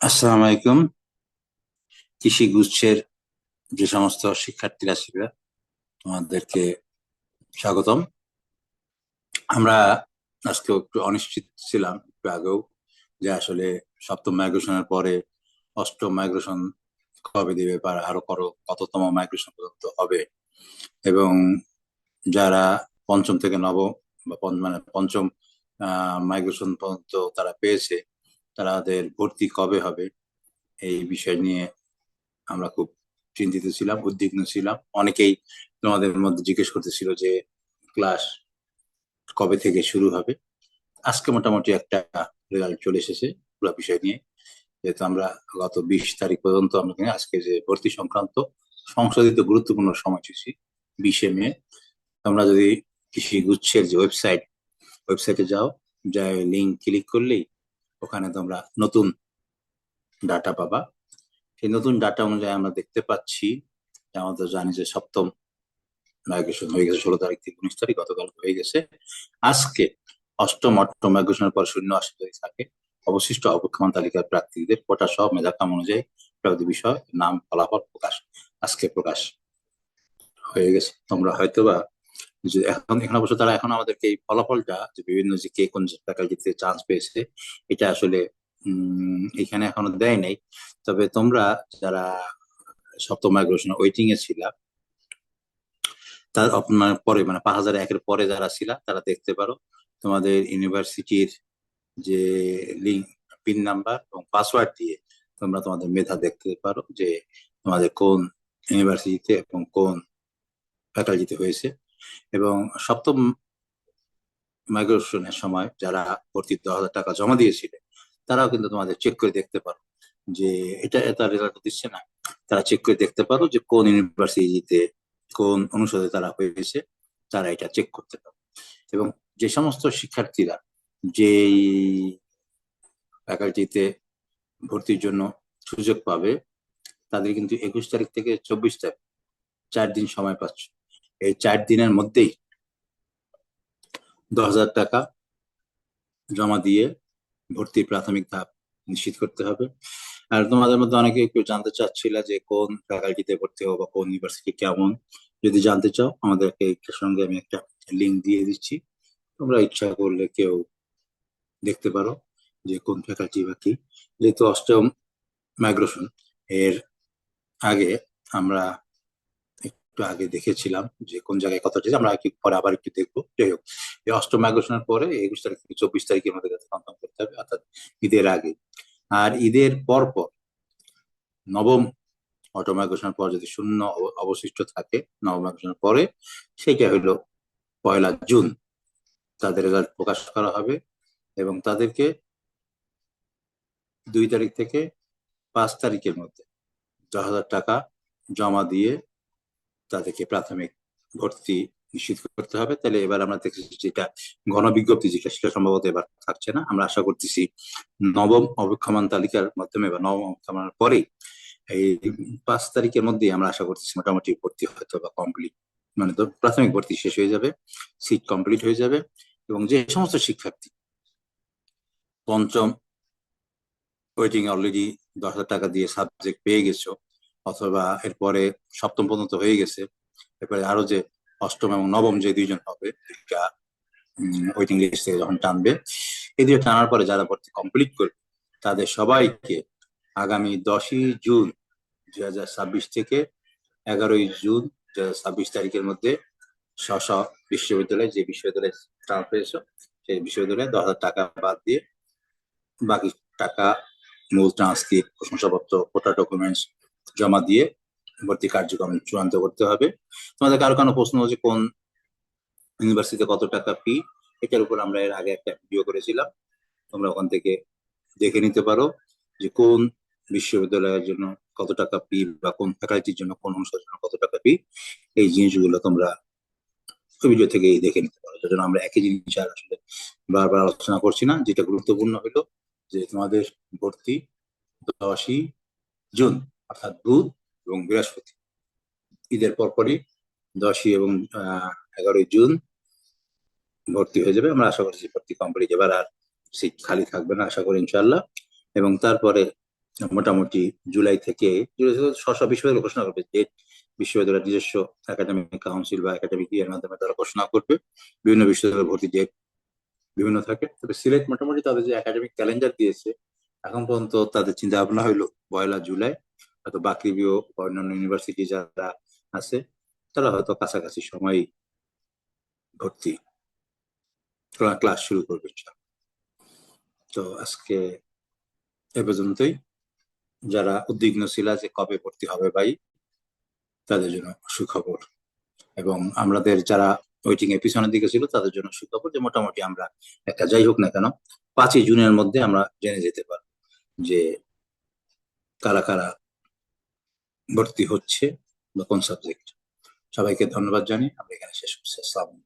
আসসালামু আলাইকুম। কৃষি গুচ্ছের যে সমস্ত শিক্ষার্থীরা ছিল, তোমাদেরকে স্বাগতম। আমরা আজকে একটু অনিশ্চিত ছিলাম একটু আগেও যে আসলে সপ্তম মাইগ্রেশনের পরে অষ্টম মাইগ্রেশন কবে দিবে বা আরো কততম মাইগ্রেশন পর্যন্ত হবে, এবং যারা পঞ্চম থেকে নবম বা মানে পঞ্চম মাইগ্রেশন পর্যন্ত তারা পেয়েছে, তাদের ভর্তি কবে হবে এই বিষয় নিয়ে আমরা খুব চিন্তিত ছিলাম, উদ্বিগ্ন ছিলাম। অনেকেই তোমাদের মধ্যে জিজ্ঞেস করতেছিল যে ক্লাস কবে থেকে শুরু হবে। আজকে মোটামুটি একটা রেজাল্ট চলে এসেছে পুরো বিষয় নিয়ে। যেহেতু আমরা গত 20 তারিখ পর্যন্ত আমরা আজকে যে ভর্তি সংক্রান্ত সংশোধিত গুরুত্বপূর্ণ সময়সূচি 20শে মে, তোমরা যদি কৃষি গুচ্ছের যে ওয়েবসাইটে যাও, যাই লিঙ্ক ক্লিক করলেই ওখানে তোমরা নতুন ডাটা পাবা। সেই নতুন ডাটা অনুযায়ী আমরা দেখতে পাচ্ছি যে আমাদের জানি যে সপ্তম মাইগ্রেশন হয়ে গেছে 16 তারিখ থেকে 19 তারিখ, গতকাল হয়ে গেছে। আজকে অষ্টম মাইগ্রেশনের পর শূন্য আসে যদি থাকে, অবশিষ্ট অপেক্ষমান তালিকার প্রার্থীদের কোটা সহ মেধাক্রম অনুযায়ী প্রতি বিষয় নাম ফলাফল প্রকাশ আজকে প্রকাশ হয়ে গেছে। তোমরা হয়তোবা যে এখন অবশ্য তারা এখন আমাদেরকে এই ফলাফলটা যে বিভিন্ন যে কে কোন ফ্যাকাল্টিতে চান্স পেয়েছে, এটা আসলে এখানে এখনো দেয় নাই। তবে তোমরা যারা সপ্তম মাইগ্রেশন ওয়েটিং এ ছিল, তার আপনার পরে মানে 5001-এর পরে যারা ছিল তারা দেখতে পারো তোমাদের ইউনিভার্সিটির যে লিঙ্ক, পিন নাম্বার এবং পাসওয়ার্ড দিয়ে তোমরা তোমাদের মেধা দেখতে পারো যে তোমাদের কোন ইউনিভার্সিটিতে এবং কোন ফ্যাকাল্টিতে হয়েছে। এবং সপ্তম মাইগ্রেশনের সময় যারা ভর্তির 10,000 টাকা জমা দিয়েছিলেন, তারাও কিন্তু তোমাদের চেক করে দেখতে পারো যে এটা তার রেজাল্ট দিচ্ছে না, তারা চেক করে দেখতে পারো যে কোন ইউনিভার্সিটিতে কোন অনুষদে তারা হয়েছে, তারা এটা চেক করতে পারো। এবং যে সমস্ত শিক্ষার্থীরা যেই ফ্যাকাল্টিতে ভর্তির জন্য সুযোগ পাবে, তাদের কিন্তু 21 তারিখ থেকে 24 তারিখ 4 দিন সময় পাচ্ছ। এই 4 দিনের মধ্যেই 10,000 টাকা জমা দিয়ে ভর্তির প্রাথমিক ধাপ নিশ্চিত করতে হবে। আর তোমাদের মধ্যে অনেকে একটু জানতে চাচ্ছিল যে কোন ফ্যাকাল্টিতে ভর্তি হবো বা কোন ইউনিভার্সিটি কেমন। যদি জানতে চাও, আমাদেরকে এটার সঙ্গে আমি একটা লিঙ্ক দিয়ে দিচ্ছি, তোমরা ইচ্ছা করলে কেউ দেখতে পারো যে কোন ফ্যাকাল্টি বা কি। যেহেতু অষ্টম মাইগ্রেশন এর আগে আমরা একটু আগে দেখেছিলাম যে কোন জায়গায় কত ঠিক, আমরা একটু পরে আবার একটু দেখবো। যাই হোক, এই অষ্টম মাইগ্রেশনের পরে 21 তারিখ থেকে 24 তারিখের মধ্যে কনফার্ম করতে হবে, অর্থাৎ ঈদের আগে। আর ঈদের পর পর নবম অটো মাইগ্রেশনের পর যদি শূন্য অবশিষ্ট থাকে নবম মাইগ্রেশনের পরে, সেটা হলো 1লা জুন তাদের রেজাল্ট প্রকাশ করা হবে। এবং তাদেরকে 2 তারিখ থেকে 5 তারিখের মধ্যে 10,000 টাকা জমা দিয়ে তাদেরকে প্রাথমিক ভর্তি নিশ্চিত করতে হবে। তাহলে এবার আমরা দেখেছি যেটা গণবিজ্ঞপ্তি, যেটা সেটা সম্ভবত এবার থাকছে না। আমরা আশা করতেছি নবম অপেক্ষমান তালিকার মাধ্যমে বা নবম অপেক্ষমানের পরেই এই 5 তারিখের মধ্যেই আমরা আশা করতেছি মোটামুটি ভর্তি হয়তো বা কমপ্লিট, মানে তো প্রাথমিক ভর্তি শেষ হয়ে যাবে, সিট কমপ্লিট হয়ে যাবে। এবং যে সমস্ত শিক্ষার্থী পঞ্চম ওয়েটিং অলরেডি 10,000 টাকা দিয়ে সাবজেক্ট পেয়ে গেছো, অথবা এরপরে সপ্তম পর্যন্ত হয়ে গেছে, এরপরে আরো যে অষ্টম এবং নবম যে দুইজন হবে, দুইটা ওয়েটিং লিস্ট থেকে যখন টানবে, এই দুটো টানার পরে যারা ভর্তি কমপ্লিট করবে, তাদের সবাইকে আগামী 10ই জুন 2026 থেকে 11ই জুন 2026 তারিখের মধ্যে স্ব স্ব বিশ্ববিদ্যালয়ে, যে বিশ্ববিদ্যালয়ে ট্রান্সফার পেয়েছো সেই বিশ্ববিদ্যালয়ে 10,000 টাকা বাদ দিয়ে বাকি টাকা, মূল ট্রান্সক্রিপ্ট, প্রশংসাপত্র, কোটা ডকুমেন্টস জমা দিয়ে ভর্তি কার্যক্রম চূড়ান্ত করতে হবে। তোমাদের কারো কোনো প্রশ্ন হচ্ছে কোন ইউনিভার্সিটিতে কত টাকা ফি, এটার উপর আমরা এর আগে একটা ভিডিও করেছিলাম, তোমরা ওখান থেকে দেখে নিতে পারো যে কোন বিশ্ববিদ্যালয়ের জন্য কত টাকা ফি বা কোন ফ্যাকাল্টির জন্য কোন অনুষদের জন্য কত টাকা ফি। এই জিনিসগুলো তোমরা ভিডিও থেকে দেখে নিতে পারো। সেজন্য আমরা একই জিনিস আর আসলে বারবার আলোচনা করছি না। যেটা গুরুত্বপূর্ণ হলো যে তোমাদের ভর্তি 10ই জুন, অর্থাৎ বুধ এবং বৃহস্পতি, ঈদের পরপরই 10ই এবং 11ই জুন ভর্তি হয়ে যাবে। আমরা আশা করছি ভর্তি কমপ্লিট, এবার আর সিট খালি থাকবে না আশা করি ইনশাল্লাহ। এবং তারপরে মোটামুটি জুলাই থেকে স্ব বিশ্ববিদ্যালয় ঘোষণা করবে ডেট। বিশ্ববিদ্যালয়ের নিজস্ব একাডেমিক কাউন্সিল বা একাডেমিক ইয়ের মাধ্যমে তারা ঘোষণা করবে বিভিন্ন বিশ্ববিদ্যালয় ভর্তি ডেট বিভিন্ন থাকে। তবে সিলেট মোটামুটি তাদের যে একাডেমিক ক্যালেন্ডার দিয়েছে এখন পর্যন্ত তাদের চিন্তা ভাবনা হইলো 1 জুলাই। হয়তো বাকৃবিও অন্যান্য ইউনিভার্সিটি যারা আছে তারা হয়তো কাছাকাছি সময় ভর্তি ক্লাস শুরু করবে। তো আজকে এ পর্যন্তই। যারা উদ্বিগ্ন ছিল যে কবে ভর্তি হবে ভাই তাদের জন্য সুখবর, এবং আমাদের যারা ওয়েটিং এর পিছনের দিকে ছিল তাদের জন্য সুখবর যে মোটামুটি আমরা একটা যাই হোক না কেন 5ই জুনের মধ্যে আমরা জেনে যেতে পারবো যে কারা কারা ভর্তি হচ্ছে বা কোন সাবজেক্ট। সবাইকে ধন্যবাদ জানিয়ে আমরা এখানে শেষ করছি। আসসালাম।